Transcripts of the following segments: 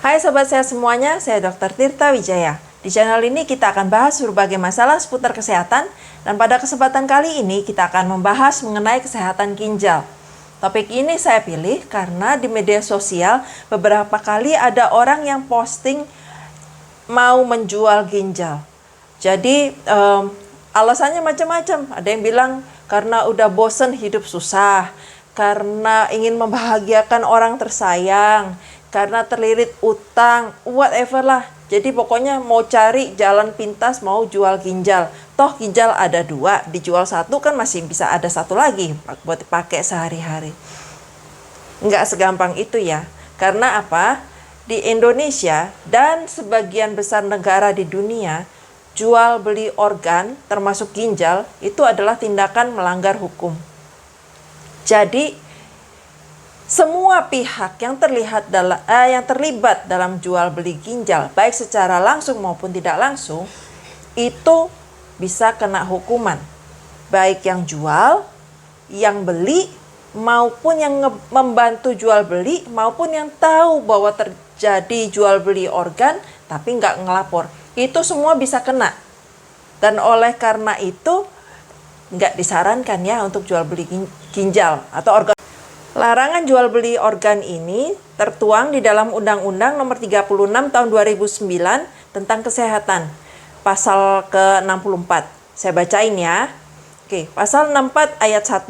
Hai Sobat Sehat semuanya, saya Dr. Tirta Wijaya. Di channel ini kita akan bahas berbagai masalah seputar kesehatan, dan pada kesempatan kali ini kita akan membahas mengenai kesehatan ginjal. Topik ini saya pilih karena di media sosial beberapa kali ada orang yang posting mau menjual ginjal. Jadi alasannya macam-macam. Ada yang bilang karena udah bosen hidup susah, karena ingin membahagiakan orang tersayang, karena terlilit utang, whatever lah. Jadi pokoknya mau cari jalan pintas, mau jual ginjal. Toh ginjal ada 2, dijual 1 kan masih bisa ada 1 lagi buat dipakai sehari-hari. Nggak segampang itu ya. Karena apa? Di Indonesia dan sebagian besar negara di dunia, jual beli organ termasuk ginjal itu adalah tindakan melanggar hukum. Jadi semua pihak yang terlibat dalam jual beli ginjal, baik secara langsung maupun tidak langsung, itu bisa kena hukuman. Baik yang jual, yang beli, maupun yang membantu jual beli, maupun yang tahu bahwa terjadi jual beli organ tapi nggak ngelapor. Itu semua bisa kena. Dan oleh karena itu nggak disarankan ya untuk jual beli ginjal atau organ. Larangan jual beli organ ini tertuang di dalam Undang-Undang Nomor 36 Tahun 2009 tentang Kesehatan, pasal ke-64. Saya bacain ya. Oke, pasal 64 ayat 1.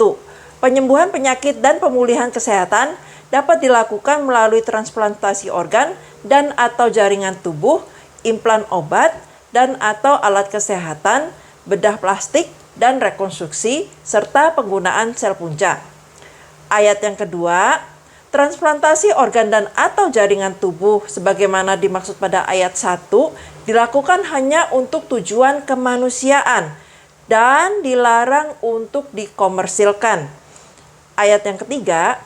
Penyembuhan penyakit dan pemulihan kesehatan dapat dilakukan melalui transplantasi organ dan atau jaringan tubuh, implan obat dan atau alat kesehatan, bedah plastik dan rekonstruksi serta penggunaan sel punca. Ayat yang kedua, transplantasi organ dan atau jaringan tubuh sebagaimana dimaksud pada ayat 1 dilakukan hanya untuk tujuan kemanusiaan dan dilarang untuk dikomersilkan. Ayat yang ketiga,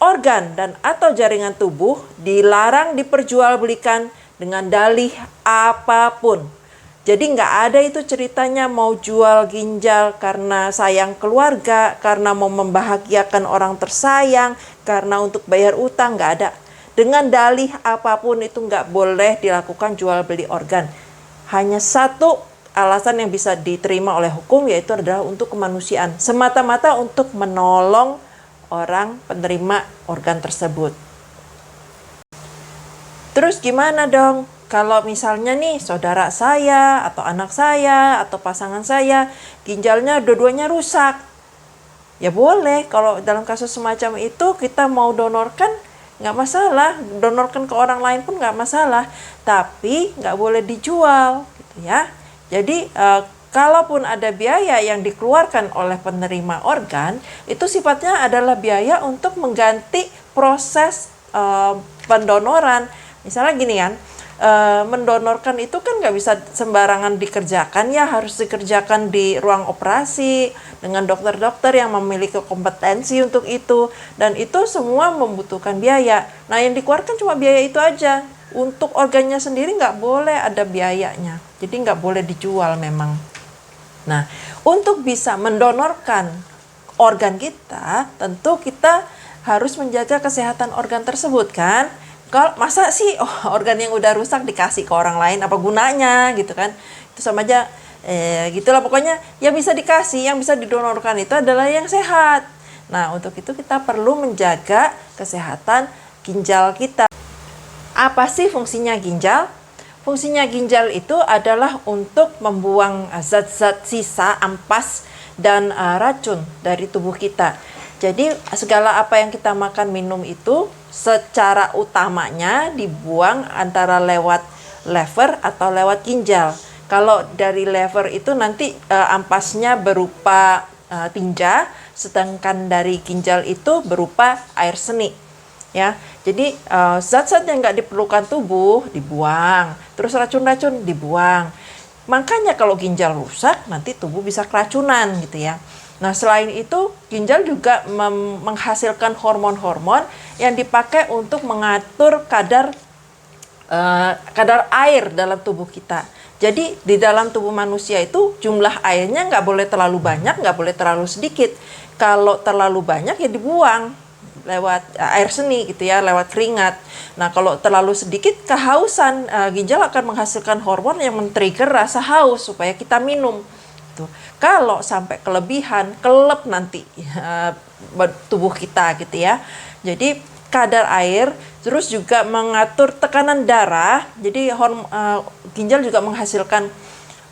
organ dan atau jaringan tubuh dilarang diperjualbelikan dengan dalih apapun. Jadi nggak ada itu ceritanya mau jual ginjal karena sayang keluarga, karena mau membahagiakan orang tersayang, karena untuk bayar utang, nggak ada. Dengan dalih apapun itu nggak boleh dilakukan jual beli organ. Hanya satu alasan yang bisa diterima oleh hukum, yaitu adalah untuk kemanusiaan. Semata-mata untuk menolong orang penerima organ tersebut. Terus gimana dong? Kalau misalnya nih saudara saya atau anak saya atau pasangan saya ginjalnya dua-duanya rusak, ya boleh. Kalau dalam kasus semacam itu kita mau donorkan nggak masalah, donorkan ke orang lain pun nggak masalah, tapi nggak boleh dijual gitu ya. Jadi kalaupun ada biaya yang dikeluarkan oleh penerima organ, itu sifatnya adalah biaya untuk mengganti proses pendonoran. Misalnya gini kan, mendonorkan itu kan nggak bisa sembarangan dikerjakan ya, harus dikerjakan di ruang operasi dengan dokter-dokter yang memiliki kompetensi untuk itu, dan itu semua membutuhkan biaya. Nah yang dikeluarkan cuma biaya itu aja, untuk organnya sendiri nggak boleh ada biayanya, jadi nggak boleh dijual memang. Nah untuk bisa mendonorkan organ kita, tentu kita harus menjaga kesehatan organ tersebut kan. Kalau masa sih organ yang udah rusak dikasih ke orang lain, apa gunanya gitu kan? Itu sama aja gitulah pokoknya. Yang bisa dikasih, yang bisa didonorkan itu adalah yang sehat. Nah untuk itu kita perlu menjaga kesehatan ginjal kita. Apa sih fungsinya ginjal? Fungsinya ginjal itu adalah untuk membuang zat-zat sisa, ampas dan racun dari tubuh kita. Jadi segala apa yang kita makan minum itu secara utamanya dibuang antara lewat lever atau lewat ginjal. Kalau dari lever itu nanti ampasnya berupa tinja, sedangkan dari ginjal itu berupa air seni. Ya, jadi zat-zat yang nggak diperlukan tubuh dibuang, terus racun-racun dibuang. Makanya kalau ginjal rusak nanti tubuh bisa keracunan gitu ya. Nah selain itu ginjal juga menghasilkan hormon-hormon yang dipakai untuk mengatur kadar air dalam tubuh kita. Jadi di dalam tubuh manusia itu jumlah airnya nggak boleh terlalu banyak, nggak boleh terlalu sedikit. Kalau terlalu banyak ya dibuang. lewat air seni gitu ya, lewat keringat. Nah, kalau terlalu sedikit kehausan, ginjal akan menghasilkan hormon yang men-trigger rasa haus supaya kita minum. Tuh. Kalau sampai kelebihan, kelep nanti tubuh kita gitu ya. Jadi kadar air, terus juga mengatur tekanan darah. Jadi ginjal juga menghasilkan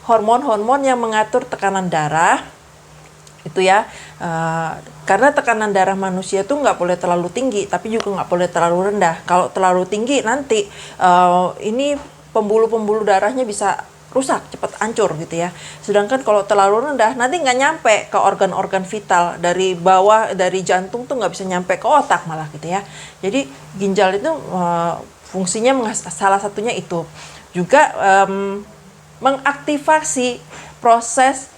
hormon-hormon yang mengatur tekanan darah itu ya, karena tekanan darah manusia tuh nggak boleh terlalu tinggi, tapi juga nggak boleh terlalu rendah. Kalau terlalu tinggi nanti ini pembuluh-pembuluh darahnya bisa rusak, cepat hancur gitu ya. Sedangkan kalau terlalu rendah nanti nggak nyampe ke organ-organ vital, dari bawah, dari jantung tuh nggak bisa nyampe ke otak malah gitu ya. Jadi ginjal itu fungsinya salah satunya itu juga mengaktifasi proses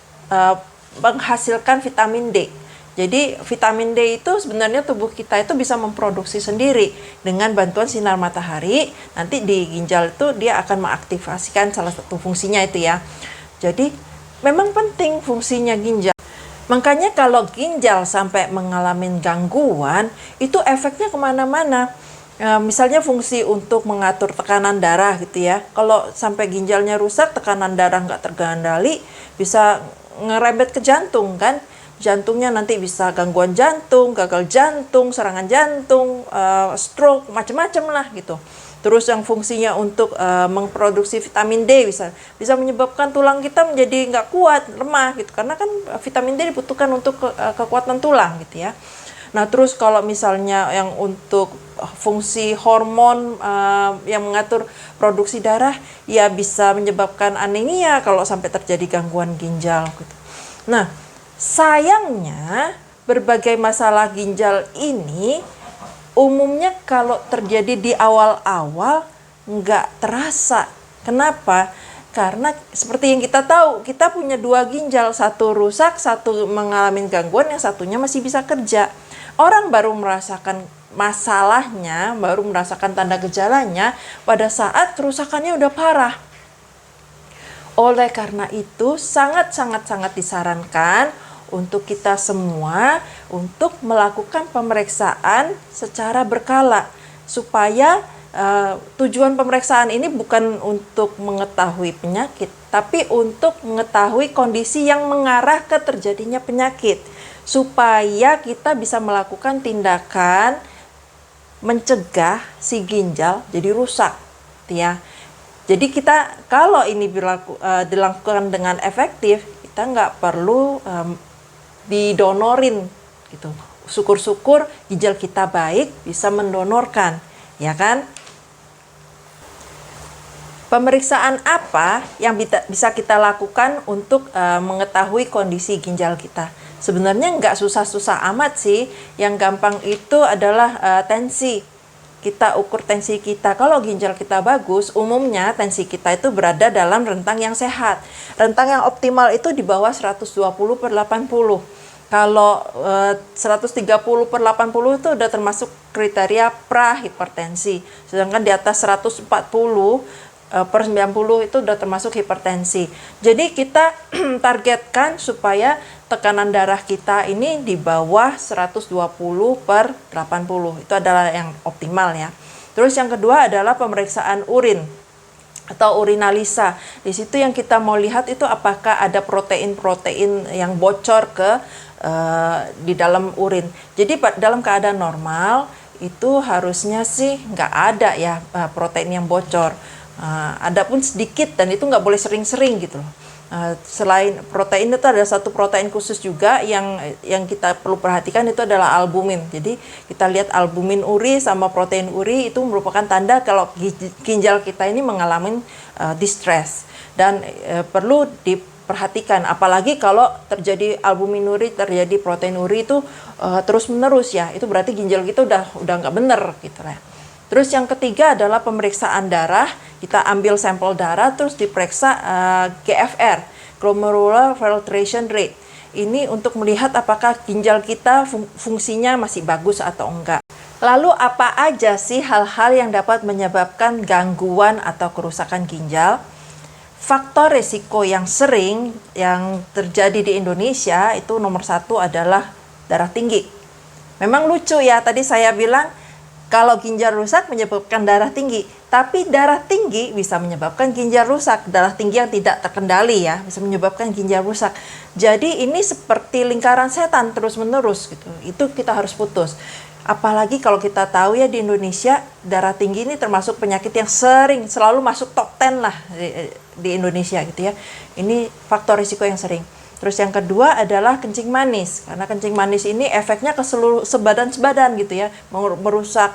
menghasilkan vitamin D. Jadi vitamin D itu sebenarnya tubuh kita itu bisa memproduksi sendiri dengan bantuan sinar matahari. Nanti di ginjal itu dia akan mengaktifasikan salah satu fungsinya itu ya. Jadi memang penting fungsinya ginjal. Makanya kalau ginjal sampai mengalami gangguan, itu efeknya kemana-mana. Misalnya fungsi untuk mengatur tekanan darah gitu ya. Kalau sampai ginjalnya rusak, tekanan darah nggak terkendali, bisa ngerembet ke jantung kan. Jantungnya nanti bisa gangguan jantung, gagal jantung, serangan jantung, stroke, macam-macam lah gitu. Terus yang fungsinya untuk memproduksi vitamin D bisa menyebabkan tulang kita menjadi nggak kuat, lemah gitu. Karena kan vitamin D dibutuhkan untuk kekuatan tulang gitu ya. Nah terus kalau misalnya yang untuk fungsi hormon yang mengatur produksi darah, ya bisa menyebabkan anemia kalau sampai terjadi gangguan ginjal gitu. Nah sayangnya berbagai masalah ginjal ini umumnya kalau terjadi di awal-awal nggak terasa. Kenapa? Karena seperti yang kita tahu, kita punya 2 ginjal, satu rusak, satu mengalami gangguan, yang satunya masih bisa kerja. Orang baru merasakan masalahnya, baru merasakan tanda gejalanya pada saat kerusakannya udah parah. Oleh karena itu sangat disarankan untuk kita semua untuk melakukan pemeriksaan secara berkala, supaya tujuan pemeriksaan ini bukan untuk mengetahui penyakit, tapi untuk mengetahui kondisi yang mengarah ke terjadinya penyakit, supaya kita bisa melakukan tindakan mencegah si ginjal jadi rusak ya. Jadi kita kalau ini dilakukan dengan efektif, kita nggak perlu didonorin gitu. Syukur-syukur ginjal kita baik bisa mendonorkan, ya kan? Pemeriksaan apa yang bisa kita lakukan untuk mengetahui kondisi ginjal kita? Sebenarnya nggak susah-susah amat sih. Yang gampang itu adalah tensi. Kita ukur tensi kita. Kalau ginjal kita bagus, umumnya tensi kita itu berada dalam rentang yang sehat. Rentang yang optimal itu di bawah 120/80. Kalau 130/80 itu udah termasuk kriteria prahipertensi. Sedangkan di atas 140/90 itu udah termasuk hipertensi. Jadi kita targetkan supaya tekanan darah kita ini di bawah 120/80. Itu adalah yang optimal ya. Terus yang kedua adalah pemeriksaan urin atau urinalisa. Di situ yang kita mau lihat itu apakah ada protein-protein yang bocor di dalam urin. Jadi dalam keadaan normal itu harusnya sih nggak ada ya protein yang bocor. Ada pun sedikit, dan itu nggak boleh sering-sering gitu loh. Selain protein itu ada satu protein khusus juga yang kita perlu perhatikan, itu adalah albumin. Jadi kita lihat albumin uri sama protein uri itu merupakan tanda kalau ginjal kita ini mengalami distress, dan perlu diperhatikan. Apalagi kalau terjadi albumin uri, terjadi protein uri itu terus menerus ya, itu berarti ginjal kita udah nggak bener gitu lah. Terus yang ketiga adalah pemeriksaan darah. Kita ambil sampel darah terus diperiksa GFR, glomerular filtration rate. Ini untuk melihat apakah ginjal kita fungsinya masih bagus atau enggak. Lalu apa aja sih hal-hal yang dapat menyebabkan gangguan atau kerusakan ginjal? Faktor risiko yang sering yang terjadi di Indonesia itu nomor 1 adalah darah tinggi. Memang lucu ya, tadi saya bilang kalau ginjal rusak menyebabkan darah tinggi, tapi darah tinggi bisa menyebabkan ginjal rusak. Darah tinggi yang tidak terkendali ya, bisa menyebabkan ginjal rusak. Jadi ini seperti lingkaran setan terus-menerus gitu. Itu kita harus putus. Apalagi kalau kita tahu ya di Indonesia, darah tinggi ini termasuk penyakit yang selalu masuk top 10 lah di Indonesia gitu ya. Ini faktor risiko yang sering. Terus yang kedua adalah kencing manis. Karena kencing manis ini efeknya ke seluruh sebadan gitu ya. Merusak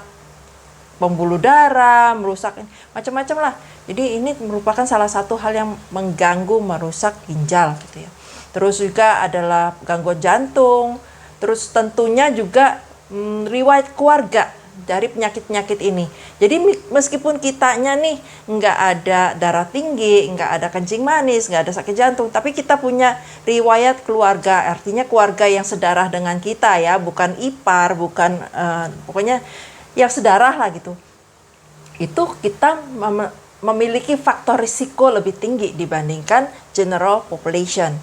pembuluh darah, merusak macam-macam lah. Jadi ini merupakan salah satu hal yang mengganggu, merusak ginjal gitu ya. Terus juga adalah gangguan jantung. Terus tentunya juga riwayat keluarga dari penyakit-penyakit ini. Jadi meskipun kitanya nih nggak ada darah tinggi, nggak ada kencing manis, nggak ada sakit jantung, tapi kita punya riwayat keluarga, artinya keluarga yang sedarah dengan kita ya, bukan ipar, bukan pokoknya yang sedarah lah gitu. Itu kita memiliki faktor risiko lebih tinggi dibandingkan general population.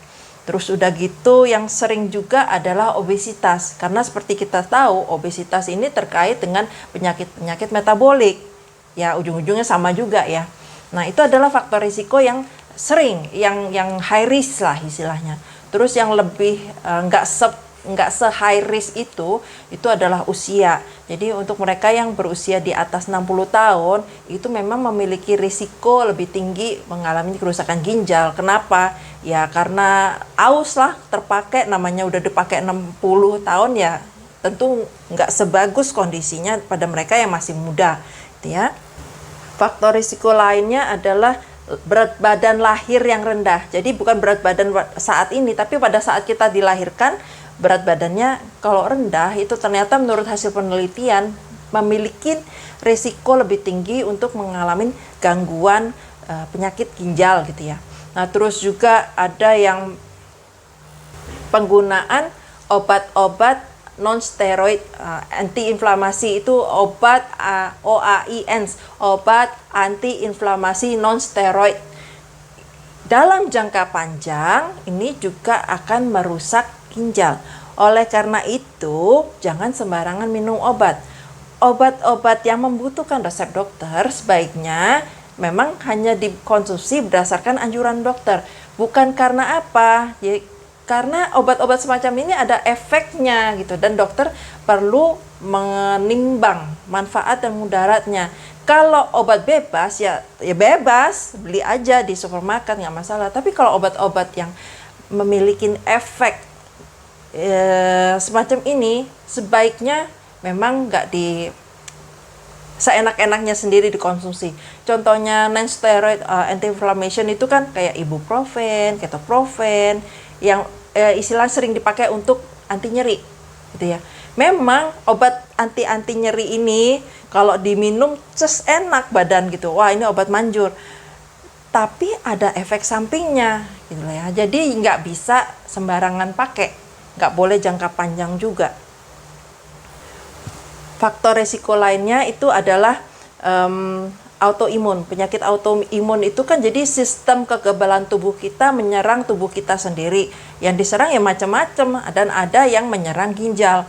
Terus udah gitu yang sering juga adalah obesitas. Karena seperti kita tahu, obesitas ini terkait dengan penyakit-penyakit metabolik. Ya, ujung-ujungnya sama juga ya. Nah, itu adalah faktor risiko yang sering, yang high risk lah istilahnya. Terus yang lebih nggak se-high risk itu adalah usia. Jadi untuk mereka yang berusia di atas 60 tahun, itu memang memiliki risiko lebih tinggi mengalami kerusakan ginjal. Kenapa? Ya karena aus lah, terpakai, namanya udah dipakai 60 tahun ya, tentu nggak sebagus kondisinya pada mereka yang masih muda. Gitu ya. Faktor risiko lainnya adalah berat badan lahir yang rendah. Jadi bukan berat badan saat ini, tapi pada saat kita dilahirkan, berat badannya kalau rendah itu ternyata menurut hasil penelitian memiliki risiko lebih tinggi untuk mengalami gangguan penyakit ginjal gitu ya. Nah, terus juga ada yang penggunaan obat-obat non-steroid anti-inflamasi, itu obat OAINs, obat anti-inflamasi non-steroid. Dalam jangka panjang ini juga akan merusak ginjal. Oleh karena itu, jangan sembarangan minum obat. Obat-obat yang membutuhkan resep dokter sebaiknya memang hanya dikonsumsi berdasarkan anjuran dokter. Bukan karena apa? Jadi, karena obat-obat semacam ini ada efeknya gitu, dan dokter perlu menimbang manfaat dan mudaratnya. Kalau obat bebas ya bebas, beli aja di supermarket nggak masalah. Tapi kalau obat-obat yang memiliki efek semacam ini, sebaiknya memang nggak seenak-enaknya sendiri dikonsumsi. Contohnya non-steroid anti-inflammation itu kan kayak ibuprofen, ketoprofen, yang istilah sering dipakai untuk anti nyeri gitu ya. Memang obat anti nyeri ini kalau diminum enak badan gitu, wah ini obat manjur, tapi ada efek sampingnya gitu ya. Jadi nggak bisa sembarangan pakai, nggak boleh jangka panjang juga. Faktor resiko lainnya itu adalah autoimun. Penyakit autoimun itu kan jadi sistem kekebalan tubuh kita menyerang tubuh kita sendiri. Yang diserang ya macam-macam, dan ada yang menyerang ginjal.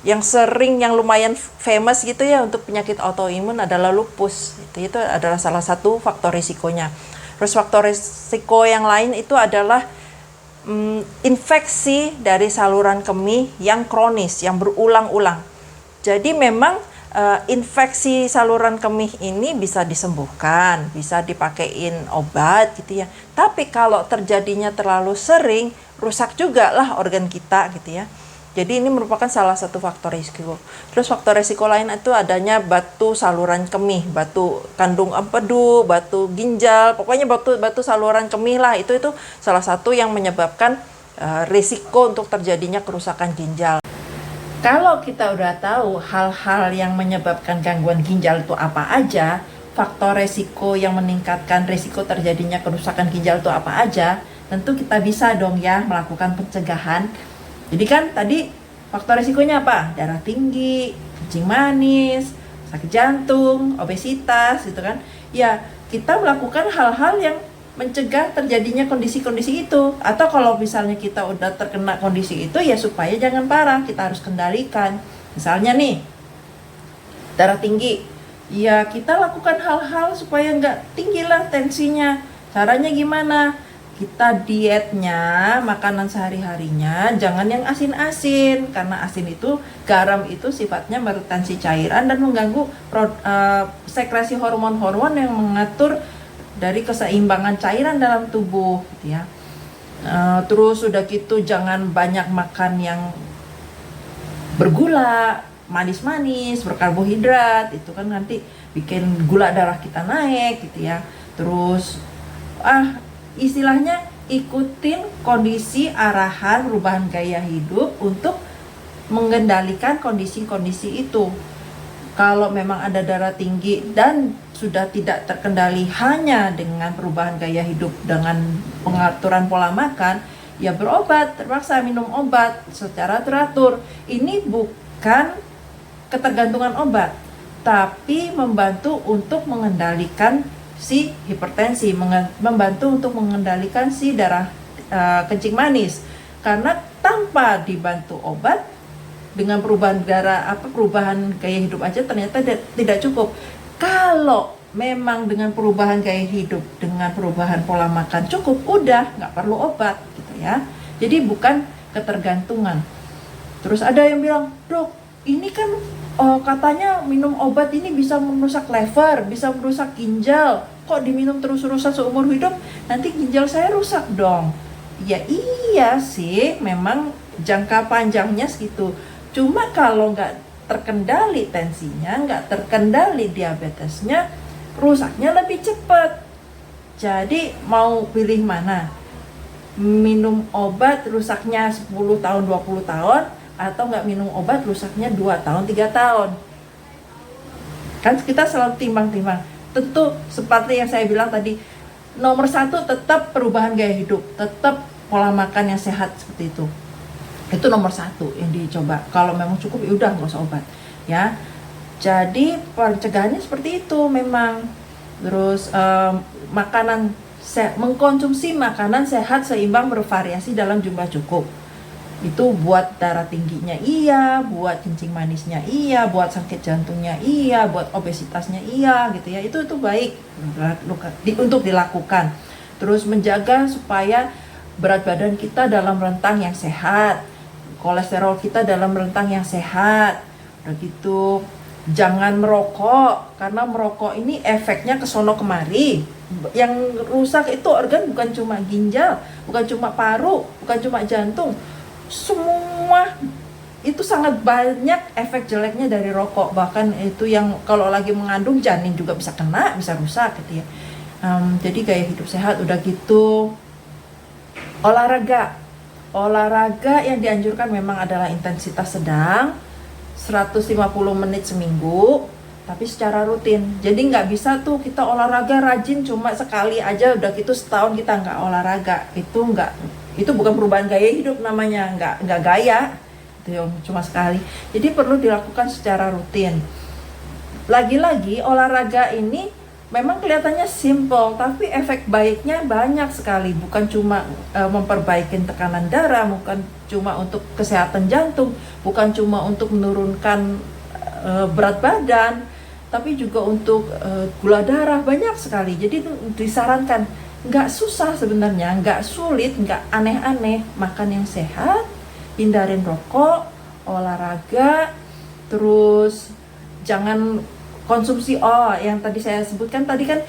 Yang sering, yang lumayan famous gitu ya untuk penyakit autoimun adalah lupus. Itu adalah salah satu faktor risikonya. Terus faktor risiko yang lain itu adalah infeksi dari saluran kemih yang kronis, yang berulang-ulang. Jadi memang infeksi saluran kemih ini bisa disembuhkan, bisa dipakein obat gitu ya. Tapi kalau terjadinya terlalu sering, rusak juga lah organ kita gitu ya. Jadi ini merupakan salah satu faktor risiko. Terus faktor risiko lain itu adanya batu saluran kemih, batu kandung empedu, batu ginjal, pokoknya batu saluran kemih lah. Itu salah satu yang menyebabkan risiko untuk terjadinya kerusakan ginjal. Kalau kita udah tahu hal-hal yang menyebabkan gangguan ginjal itu apa aja, faktor risiko yang meningkatkan risiko terjadinya kerusakan ginjal itu apa aja, tentu kita bisa dong ya melakukan pencegahan. Jadi kan tadi faktor risikonya apa? Darah tinggi, kencing manis, sakit jantung, obesitas gitu kan. Ya, kita melakukan hal-hal yang mencegah terjadinya kondisi-kondisi itu. Atau kalau misalnya kita udah terkena kondisi itu, ya supaya jangan parah, kita harus kendalikan. Misalnya nih, darah tinggi, ya kita lakukan hal-hal supaya nggak tinggi lah tensinya. Caranya gimana? Kita dietnya, makanan sehari-harinya jangan yang asin-asin, karena asin itu, garam itu sifatnya meretensi cairan dan mengganggu sekresi hormon-hormon yang mengatur dari keseimbangan cairan dalam tubuh, gitu ya. Terus udah gitu jangan banyak makan yang bergula, manis-manis, berkarbohidrat, itu kan nanti bikin gula darah kita naik, gitu ya. Terus istilahnya ikutin kondisi arahan perubahan gaya hidup untuk mengendalikan kondisi-kondisi itu. Kalau memang ada darah tinggi dan sudah tidak terkendali hanya dengan perubahan gaya hidup dengan pengaturan pola makan, ya berobat, terpaksa minum obat secara teratur. Ini bukan ketergantungan obat, tapi membantu untuk mengendalikan si hipertensi, membantu untuk mengendalikan si darah kencing manis. Karena tanpa dibantu obat, dengan perubahan perubahan gaya hidup aja ternyata tidak cukup. Kalau memang dengan perubahan gaya hidup, dengan perubahan pola makan cukup, udah nggak perlu obat, gitu ya. Jadi bukan ketergantungan. Terus ada yang bilang, dok, ini kan katanya minum obat ini bisa merusak lever, bisa merusak ginjal. Kok diminum terus-terusan seumur hidup? Nanti ginjal saya rusak dong. Ya iya sih, memang jangka panjangnya segitu. Cuma kalau nggak terkendali tensinya, nggak terkendali diabetesnya, rusaknya lebih cepat. Jadi mau pilih mana? Minum obat rusaknya 10 tahun, 20 tahun, atau nggak minum obat rusaknya 2 tahun, 3 tahun. Kan kita selalu timbang-timbang. Tentu seperti yang saya bilang tadi, nomor 1 tetap perubahan gaya hidup, tetap pola makan yang sehat seperti itu. Itu nomor 1 yang dicoba. Kalau memang cukup ya udah nggak usah obat, ya. Jadi pencegahannya seperti itu memang. Terus mengkonsumsi makanan sehat, seimbang, bervariasi dalam jumlah cukup. Itu buat darah tingginya iya, buat kencing manisnya iya, buat sakit jantungnya iya, buat obesitasnya iya, gitu ya. Itu baik untuk dilakukan. Terus menjaga supaya berat badan kita dalam rentang yang sehat, kolesterol kita dalam rentang yang sehat. Udah gitu jangan merokok, karena merokok ini efeknya kesono kemari. Yang rusak itu organ bukan cuma ginjal, bukan cuma paru, bukan cuma jantung, semua itu sangat banyak efek jeleknya dari rokok. Bahkan itu yang kalau lagi mengandung janin juga bisa kena, bisa rusak, gitu ya. Jadi gaya hidup sehat. Udah gitu olahraga yang dianjurkan memang adalah intensitas sedang, 150 menit seminggu, tapi secara rutin. Jadi nggak bisa tuh kita olahraga rajin cuma sekali aja, udah gitu setahun kita nggak olahraga. Itu bukan perubahan gaya hidup namanya, nggak gaya, itu cuma sekali. Jadi perlu dilakukan secara rutin. Lagi-lagi olahraga ini memang kelihatannya simple, tapi efek baiknya banyak sekali. Bukan cuma memperbaiki tekanan darah, bukan cuma untuk kesehatan jantung, bukan cuma untuk menurunkan berat badan, tapi juga untuk gula darah, banyak sekali. Jadi itu disarankan, nggak susah sebenarnya, nggak sulit, nggak aneh-aneh. Makan yang sehat, hindarin rokok, olahraga, terus jangan konsumsi yang tadi saya sebutkan tadi kan,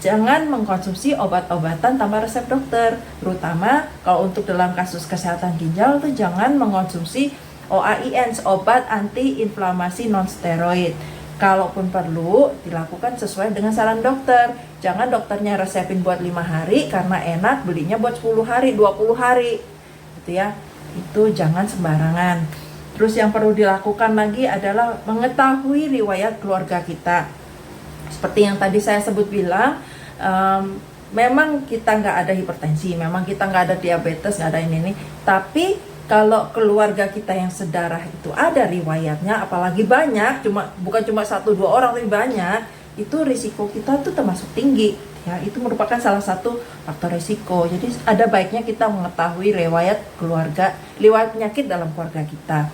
jangan mengkonsumsi obat-obatan tanpa resep dokter. Terutama kalau untuk dalam kasus kesehatan ginjal tuh jangan mengkonsumsi OAIN, obat anti-inflamasi non-steroid. Kalaupun perlu dilakukan sesuai dengan saran dokter. Jangan dokternya resepin buat 5 hari karena enak, belinya buat 10 hari, 20 hari, gitu ya. Itu jangan sembarangan. Terus yang perlu dilakukan lagi adalah mengetahui riwayat keluarga kita. Seperti yang tadi saya sebut bilang, memang kita nggak ada hipertensi, memang kita nggak ada diabetes, nggak ada ini. Tapi kalau keluarga kita yang sedarah itu ada riwayatnya, apalagi banyak, bukan cuma 1-2 orang, tapi banyak, itu risiko kita tuh termasuk tinggi. Ya, itu merupakan salah satu faktor risiko. Jadi ada baiknya kita mengetahui riwayat penyakit dalam keluarga kita.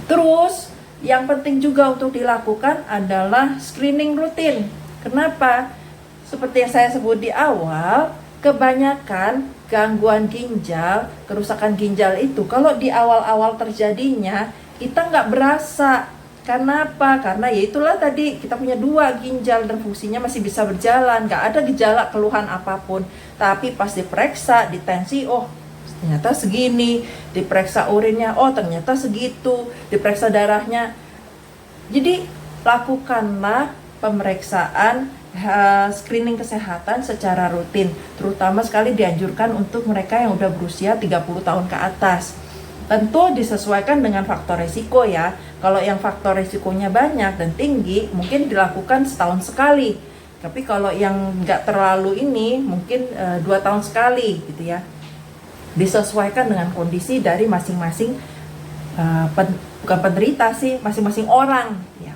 Terus yang penting juga untuk dilakukan adalah screening rutin. Kenapa? Seperti yang saya sebut di awal, kebanyakan gangguan ginjal, kerusakan ginjal itu kalau di awal-awal terjadinya kita nggak berasa. Kenapa? Karena ya itulah tadi, kita punya 2 ginjal dan fungsinya masih bisa berjalan, nggak ada gejala keluhan apapun. Tapi pas diperiksa, ditensi, oh ternyata segini, diperiksa urinnya, oh ternyata segitu, diperiksa darahnya. Jadi lakukanlah pemeriksaan screening kesehatan secara rutin, terutama sekali dianjurkan untuk mereka yang udah berusia 30 tahun ke atas. Tentu disesuaikan dengan faktor risiko ya. Kalau yang faktor risikonya banyak dan tinggi, mungkin dilakukan setahun sekali. Tapi kalau yang nggak terlalu ini, mungkin 2 tahun sekali gitu ya. Disesuaikan dengan kondisi dari masing-masing, bukan penderita sih, masing-masing orang ya.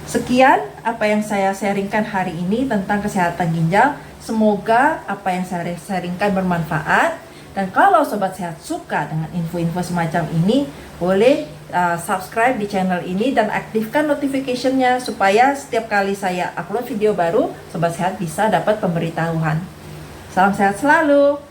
Sekian apa yang saya sharingkan hari ini tentang kesehatan ginjal. Semoga apa yang saya sharingkan bermanfaat. Dan kalau Sobat Sehat suka dengan info-info semacam ini, boleh subscribe di channel ini dan aktifkan notification-nya supaya setiap kali saya upload video baru, Sobat Sehat bisa dapat pemberitahuan. Salam sehat selalu.